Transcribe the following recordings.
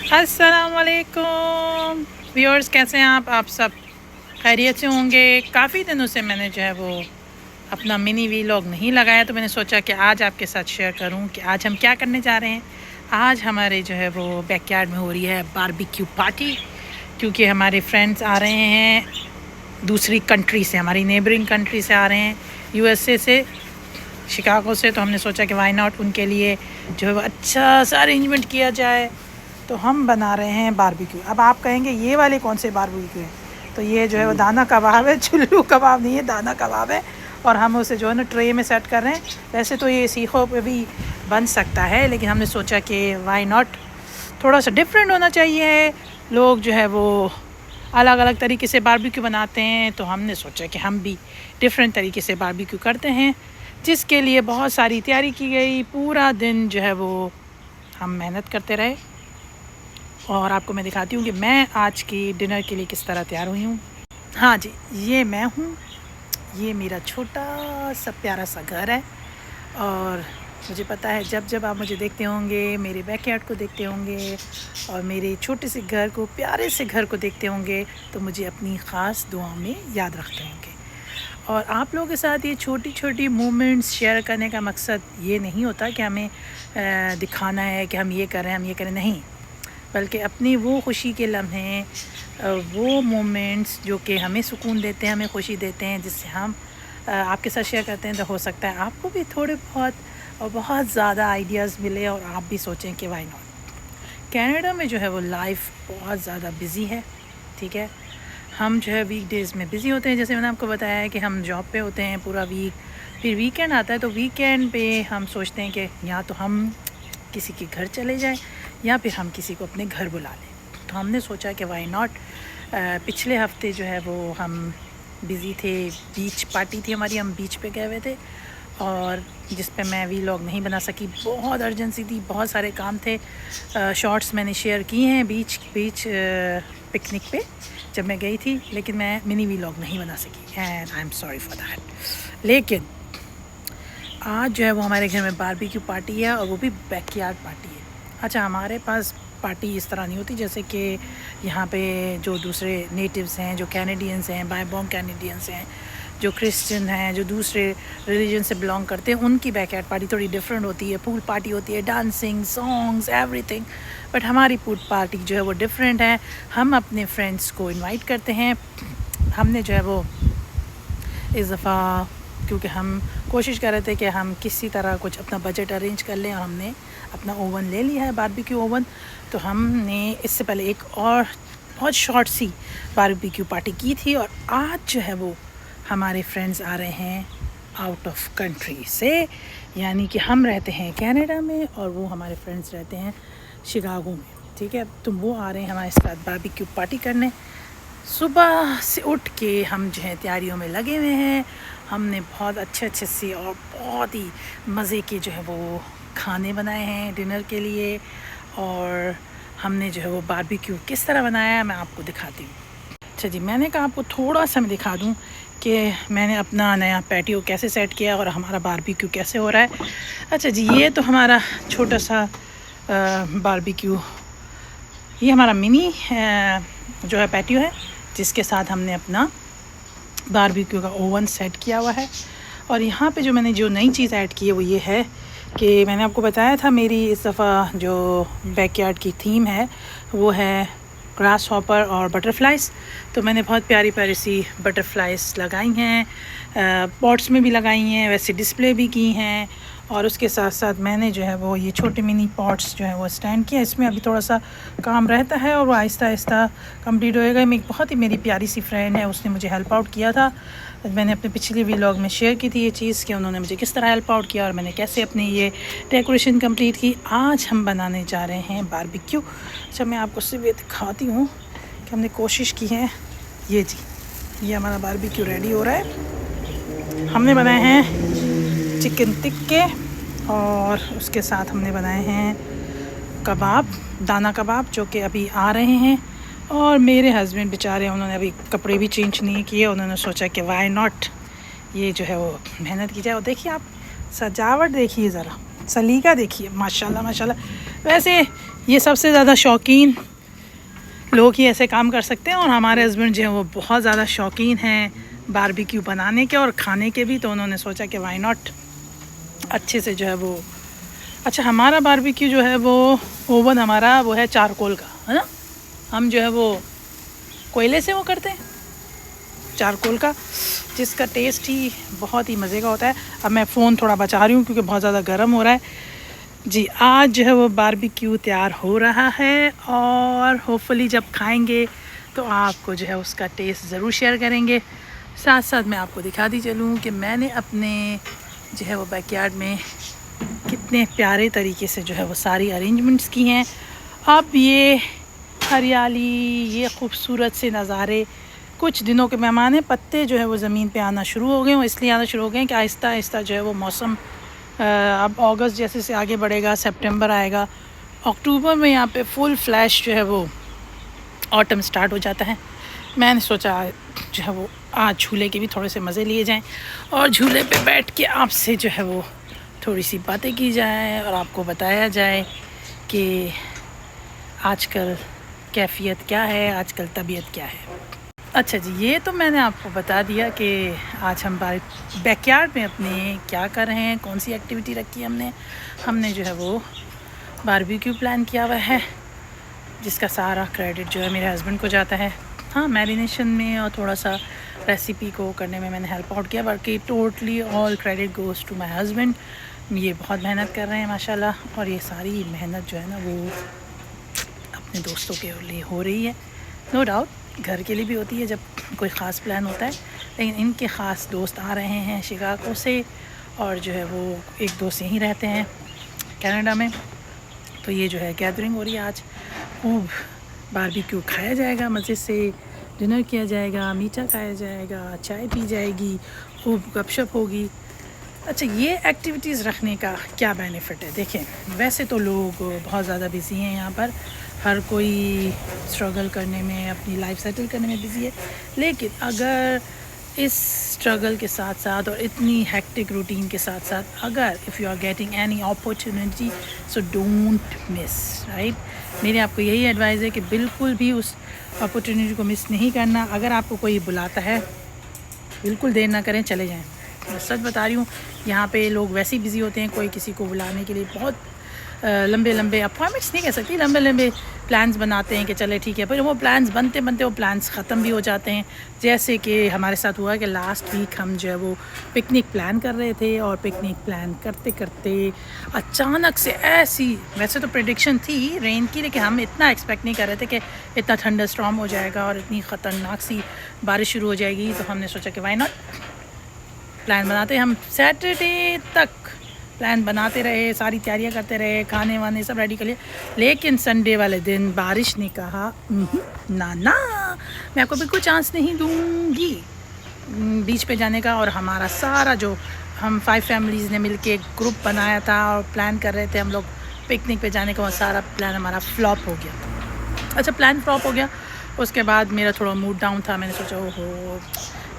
अस्सलामुअलैकुम व्यूअर्स, कैसे हैं आप सब खैरियत से होंगे। काफ़ी दिनों से मैंने जो है वो अपना मिनी वीलॉग नहीं लगाया, तो मैंने सोचा कि आज आपके साथ शेयर करूं कि आज हम क्या करने जा रहे हैं। आज हमारे जो है वो बैकयार्ड में हो रही है बारबेक्यू पार्टी, क्योंकि हमारे फ्रेंड्स आ रहे हैं दूसरी कंट्री से, हमारी नेबरिंग कंट्री से आ रहे हैं, यूएसए से, शिकागो से। तो हमने सोचा कि वाई नॉट उनके लिए जो है वो अच्छा सा अरेंजमेंट किया जाए। तो हम बना रहे हैं बारबेक्यू। अब आप कहेंगे ये वाले कौन से बारबेक्यू हैं, तो ये जो है वो दाना कबाब है, चुल्लू कबाब नहीं है, दाना कबाब है। और हम उसे जो है ना ट्रे में सेट कर रहे हैं। वैसे तो ये सीखों पे भी बन सकता है, लेकिन हमने सोचा कि वाई नॉट, थोड़ा सा डिफरेंट होना चाहिए। लोग जो है वो अलग अलग तरीके से बारबेक्यू बनाते हैं, तो हमने सोचा कि हम भी डिफरेंट तरीके से बारबेक्यू करते हैं, जिसके लिए बहुत सारी तैयारी की गई। पूरा दिन जो है वो हम मेहनत करते रहे, और आपको मैं दिखाती हूँ कि मैं आज की डिनर के लिए किस तरह तैयार हुई हूँ। हाँ जी, ये मैं हूँ। ये मेरा छोटा सा प्यारा सा घर है, और मुझे पता है जब जब आप मुझे देखते होंगे, मेरे बैकयार्ड को देखते होंगे और मेरे छोटे से घर को, प्यारे से घर को देखते होंगे, तो मुझे अपनी ख़ास दुआ में याद रखते होंगे। और आप लोगों के साथ ये छोटी छोटी मोमेंट्स शेयर करने का मकसद ये नहीं होता कि हमें दिखाना है कि हम ये करें, हम ये करें, नहीं, बल्कि अपनी वो खुशी के लम्हे, वो मोमेंट्स जो कि हमें सुकून देते हैं, हमें खुशी देते हैं, जिससे हम आपके साथ शेयर करते हैं। तो हो सकता है आपको भी थोड़े बहुत और बहुत ज़्यादा आइडियाज़ मिले, और आप भी सोचें कि वाई नॉट। कनाडा में जो है वो लाइफ बहुत ज़्यादा बिज़ी है, ठीक है। हम जो है वीक डेज़ में बिज़ी होते हैं, जैसे मैंने आपको बताया है कि हम जॉब पे होते हैं पूरा वीक, फिर वीकेंड आता है, तो वीकेंड पे हम सोचते हैं कि या तो हम किसी के घर चले जाएं या फिर हम किसी को अपने घर बुला लें। तो हमने सोचा कि वाई नॉट। पिछले हफ्ते जो है वो हम बिज़ी थे, बीच पार्टी थी हमारी, हम बीच पे गए हुए थे, और जिस पे मैं वीलॉग नहीं बना सकी, बहुत अर्जेंसी थी, बहुत सारे काम थे। शॉर्ट्स मैंने शेयर किए हैं बीच पिकनिक पे जब मैं गई थी, लेकिन मैं मिनी वीलॉग नहीं बना सकी, and I am sorry for that. लेकिन आज जो है वो हमारे घर में बारबेक्यू पार्टी है, और वो भी बैकयार्ड पार्टी है। अच्छा, हमारे पास पार्टी इस तरह नहीं होती जैसे कि यहाँ पे जो दूसरे नेटिव्स हैं, जो कैनेडियंस हैं, बाय बॉर्न कैनेडियंस हैं, जो क्रिश्चियन हैं, जो दूसरे रिलीजन से बिलोंग करते हैं, उनकी बैकयार्ड पार्टी थोड़ी डिफरेंट होती है। पूल पार्टी होती है, डांसिंग, सॉन्ग्स, एवरीथिंग। बट हमारी पूल पार्टी जो है वो डिफरेंट है। हम अपने फ्रेंड्स को इनवाइट करते हैं। हमने जो है वो इस दफ़ा, क्योंकि हम कोशिश कर रहे थे कि हम किसी तरह कुछ अपना बजट अरेंज कर लें, और हमने अपना ओवन ले लिया है, बारबेक्यू ओवन। तो हमने इससे पहले एक और बहुत शॉर्ट सी बारबेक्यू पार्टी की थी, और आज जो है वो हमारे फ्रेंड्स आ रहे हैं आउट ऑफ कंट्री से, यानी कि हम रहते हैं कनाडा में और वो हमारे फ्रेंड्स रहते हैं शिकागो में, ठीक है। तो वो आ रहे हैं हमारे साथ बारबेक्यू पार्टी करने। सुबह से उठ के हम जो है तैयारियों में लगे हुए हैं। हमने बहुत अच्छे से और बहुत ही मज़े के जो है वो खाने बनाए हैं डिनर के लिए, और हमने जो है वो बारबेक्यू किस तरह बनाया है मैं आपको दिखाती हूँ। अच्छा जी, मैंने कहा आपको थोड़ा सा मैं दिखा दूँ कि मैंने अपना नया पैटियो कैसे सेट किया और हमारा बारबेक्यू कैसे हो रहा है। अच्छा जी, ये तो हमारा छोटा सा बारबेक्यू, ये हमारा मिनी जो है पैटियो है, जिसके साथ हमने अपना बारबेक्यू का ओवन सेट किया हुआ है। और यहाँ पे जो मैंने जो नई चीज़ ऐड की है वो ये है कि मैंने आपको बताया था मेरी इस दफ़ा जो बैकयार्ड की थीम है वो है ग्रास हॉपर और बटरफ्लाइज। तो मैंने बहुत प्यारी प्यारी सी बटरफ्लाइज लगाई हैं, पॉट्स में भी लगाई हैं, वैसे डिस्प्ले भी की हैं, और उसके साथ साथ मैंने जो है वो ये छोटे मिनी पॉट्स जो है वो स्टैंड किया। इसमें अभी थोड़ा सा काम रहता है, और वो आहिस्ता आहिस्ता कंप्लीट होएगा। मैं एक बहुत ही मेरी प्यारी सी फ्रेंड है, उसने मुझे हेल्प आउट किया था। मैंने अपने पिछले व्लॉग में शेयर की थी ये चीज़ कि उन्होंने मुझे किस तरह हेल्प आउट किया और मैंने कैसे अपनी ये डेकोरेशन कंप्लीट की। आज हम बनाने जा रहे हैं बारबेक्यू। अच्छा, मैं आपको सिर्फ ये दिखाती हूँ कि हमने कोशिश की है। ये जी, ये हमारा बारबेक्यू रेडी हो रहा है। हमने बनाए हैं चिकन टिक्के, और उसके साथ हमने बनाए हैं कबाब, दाना कबाब, जो कि अभी आ रहे हैं। और मेरे हस्बैंड बेचारे, उन्होंने अभी कपड़े भी चेंज नहीं किए, उन्होंने सोचा कि वाई नॉट ये जो है वो मेहनत की जाए। और देखिए आप सजावट देखिए, ज़रा सलीका देखिए, माशाल्लाह माशाल्लाह। वैसे ये सबसे ज़्यादा शौकीन लोग ही ऐसे काम कर सकते हैं, और हमारे हस्बैंड जो हैं वो बहुत ज़्यादा शौकीन हैं बारबेक्यू बनाने के और खाने के भी, तो उन्होंने सोचा कि वाई नॉट अच्छे से जो है वो। अच्छा, हमारा बारबेक्यू जो है वो ओवन हमारा वो है चारकोल का, है ना। हम जो है वो कोयले से वो करते हैं, चारकोल का, जिसका टेस्ट ही बहुत ही मज़े का होता है। अब मैं फ़ोन थोड़ा बचा रही हूँ क्योंकि बहुत ज़्यादा गर्म हो रहा है जी। आज जो है वो बारबेक्यू तैयार हो रहा है, और होपफुली जब खाएंगे तो आपको जो है उसका टेस्ट ज़रूर शेयर करेंगे। साथ साथ मैं आपको दिखाती चलूँ कि मैंने अपने जो है वो बैकयार्ड में कितने प्यारे तरीके से जो है वो सारी अरेंजमेंट्स की हैं। अब ये हरियाली, ये खूबसूरत से नज़ारे, कुछ दिनों के मेहमान हैं, पत्ते जो है वो ज़मीन पे आना शुरू हो गए हैं। इसलिए आना शुरू हो गए हैं कि आहिस्ता आहिस्ता जो है वो मौसम अब अगस्त जैसे से आगे बढ़ेगा, सितंबर आएगा, अक्टूबर में यहाँ पे फुल फ्लैश जो है वो ऑटम स्टार्ट हो जाता है। मैंने सोचा जो है वो आज झूले के भी थोड़े से मज़े लिए जाएं, और झूले पे बैठ के आपसे जो है वो थोड़ी सी बातें की जाए और आपको बताया जाए कि आजकल कैफियत क्या है, आजकल तबीयत क्या है। अच्छा जी, ये तो मैंने आपको बता दिया कि आज हम बैकयार्ड में अपने क्या कर रहे हैं, कौन सी एक्टिविटी रखी है हमने जो है वो बारबेक्यू प्लान किया हुआ है, जिसका सारा क्रेडिट जो है मेरे हस्बैंड को जाता है। हाँ, मैरिनेशन में और थोड़ा सा रेसिपी को करने में मैंने हेल्प आउट किया, बाकी totally all credit goes to my husband. ये बहुत मेहनत कर रहे हैं माशाल्लाह, और ये सारी मेहनत जो है ना वो अपने दोस्तों के लिए हो रही है। नो डाउट घर के लिए भी होती है जब कोई ख़ास प्लान होता है, लेकिन इनके ख़ास दोस्त आ रहे हैं शिकागो से, और जो है वो एक दोस्त यहीं रहते हैं कनाडा में। तो ये जो है गैदरिंग हो रही है आज, खूब बारबेक्यू खाया जाएगा, मज़े से डिनर किया जाएगा, मीठा खाया जाएगा, चाय पी जाएगी, खूब गपशप होगी। अच्छा, ये एक्टिविटीज़ रखने का क्या बेनिफिट है? देखें, वैसे तो लोग बहुत ज़्यादा बिज़ी हैं यहाँ पर, हर कोई स्ट्रगल करने में, अपनी लाइफ सेटल करने में बिज़ी है, लेकिन अगर इस स्ट्रगल के साथ साथ और इतनी हेक्टिक रूटीन के साथ साथ अगर if you are getting any opportunity, so don't miss, right. मेरी आपको यही एडवाइस है कि बिल्कुल भी उस अपॉर्चुनिटी को मिस नहीं करना। अगर आपको कोई बुलाता है, बिल्कुल देर ना करें, चले जाएं। मैं सच बता रही हूँ, यहाँ पे लोग वैसे ही बिज़ी होते हैं, कोई किसी को बुलाने के लिए बहुत लंबे लंबे अपॉइंटमेंट्स नहीं कह सकती, लंबे लंबे प्लान्स बनाते हैं कि चले ठीक है, पर वो प्लान्स बनते बनते वो प्लान्स ख़त्म भी हो जाते हैं। जैसे कि हमारे साथ हुआ कि लास्ट वीक हम जो है वो पिकनिक प्लान कर रहे थे, और पिकनिक प्लान करते करते अचानक से ऐसी, वैसे तो प्रेडिक्शन थी रेन की, लेकिन हम इतना एक्सपेक्ट नहीं कर रहे थे कि इतना थंडर स्टॉर्म हो जाएगा और इतनी ख़तरनाक सी बारिश शुरू हो जाएगी। तो हमने सोचा कि वाई नॉट प्लान बनाते। हम सैटरडे तक प्लान बनाते रहे, सारी तैयारियां करते रहे, खाने वाने सब रेडी कर लिए, लेकिन संडे वाले दिन बारिश ने कहा ना ना, मैं आपको बिल्कुल चांस नहीं दूंगी बीच पे जाने का। और हमारा सारा जो हम 5 फैमिलीज़ ने मिलके एक ग्रुप बनाया था और प्लान कर रहे थे हम लोग पिकनिक पे जाने का, वो सारा प्लान हमारा फ्लॉप हो गया। अच्छा, प्लान फ्लॉप हो गया, उसके बाद मेरा थोड़ा मूड डाउन था। मैंने सोचा ओहो,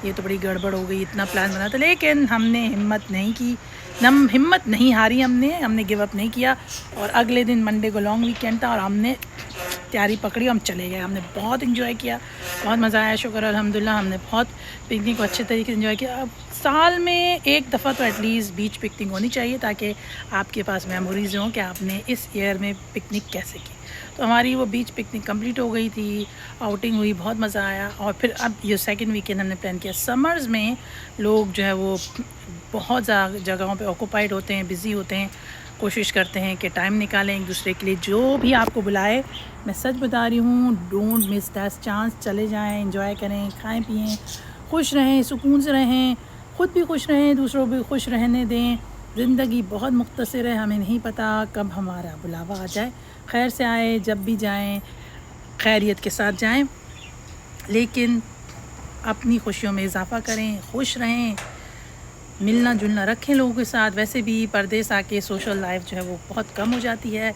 ये तो बड़ी गड़बड़ हो गई, इतना प्लान बना था, लेकिन हमने हिम्मत नहीं की, हिम्मत नहीं हारी, हमने गिव अप नहीं किया। और अगले दिन मंडे को लॉन्ग वीकेंड था और हमने तैयारी पकड़ी, हम चले गए। हमने बहुत इन्जॉय किया, बहुत मज़ा आया, शुक्र अल्हम्दुलिल्लाह, हमने बहुत पिकनिक को अच्छे तरीके से इन्जॉय किया। अब साल में एक दफ़ा तो एटलीस्ट बीच पिकनिक होनी चाहिए, ताकि आपके पास मेमोरीज़ हों कि आपने इस ईयर में पिकनिक कैसे की। तो हमारी वो बीच पिकनिक कंप्लीट हो गई थी, आउटिंग हुई, बहुत मज़ा आया। और फिर अब ये सेकंड वीकेंड हमने प्लान किया। समर्स में लोग जो है वो बहुत ज़्यादा जगहों पे ऑक्यूपाइड होते हैं, बिज़ी होते हैं, कोशिश करते हैं कि टाइम निकालें एक दूसरे के लिए। जो भी आपको बुलाए, मैं सच बता रही हूँ, डोंट मिस दैट चांस, चले जाएँ, एंजॉय करें, खाएँ पिएँ, खुश रहें, सुकून से रहें, ख़ुद भी खुश रहें, दूसरों भी खुश रहने दें। ज़िंदगी बहुत मुख्तसर है, हमें नहीं पता कब हमारा बुलावा आ जाए। खैर से आए, जब भी जाएं खैरियत के साथ जाएं, लेकिन अपनी खुशियों में इजाफ़ा करें, खुश रहें, मिलना जुलना रखें लोगों के साथ। वैसे भी परदेस आके सोशल लाइफ जो है वो बहुत कम हो जाती है,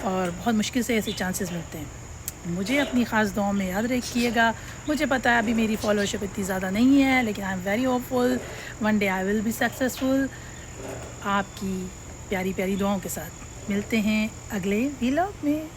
और बहुत मुश्किल से ऐसे चांसेस मिलते हैं। मुझे अपनी ख़ास दुआओं में याद रखिएगा। मुझे पता है अभी मेरी फॉलोअरशिप इतनी ज़्यादा नहीं है, लेकिन I am very hopeful, one day I will be successful. आपकी प्यारी प्यारी दुआओं के साथ मिलते हैं अगले व्लॉग में।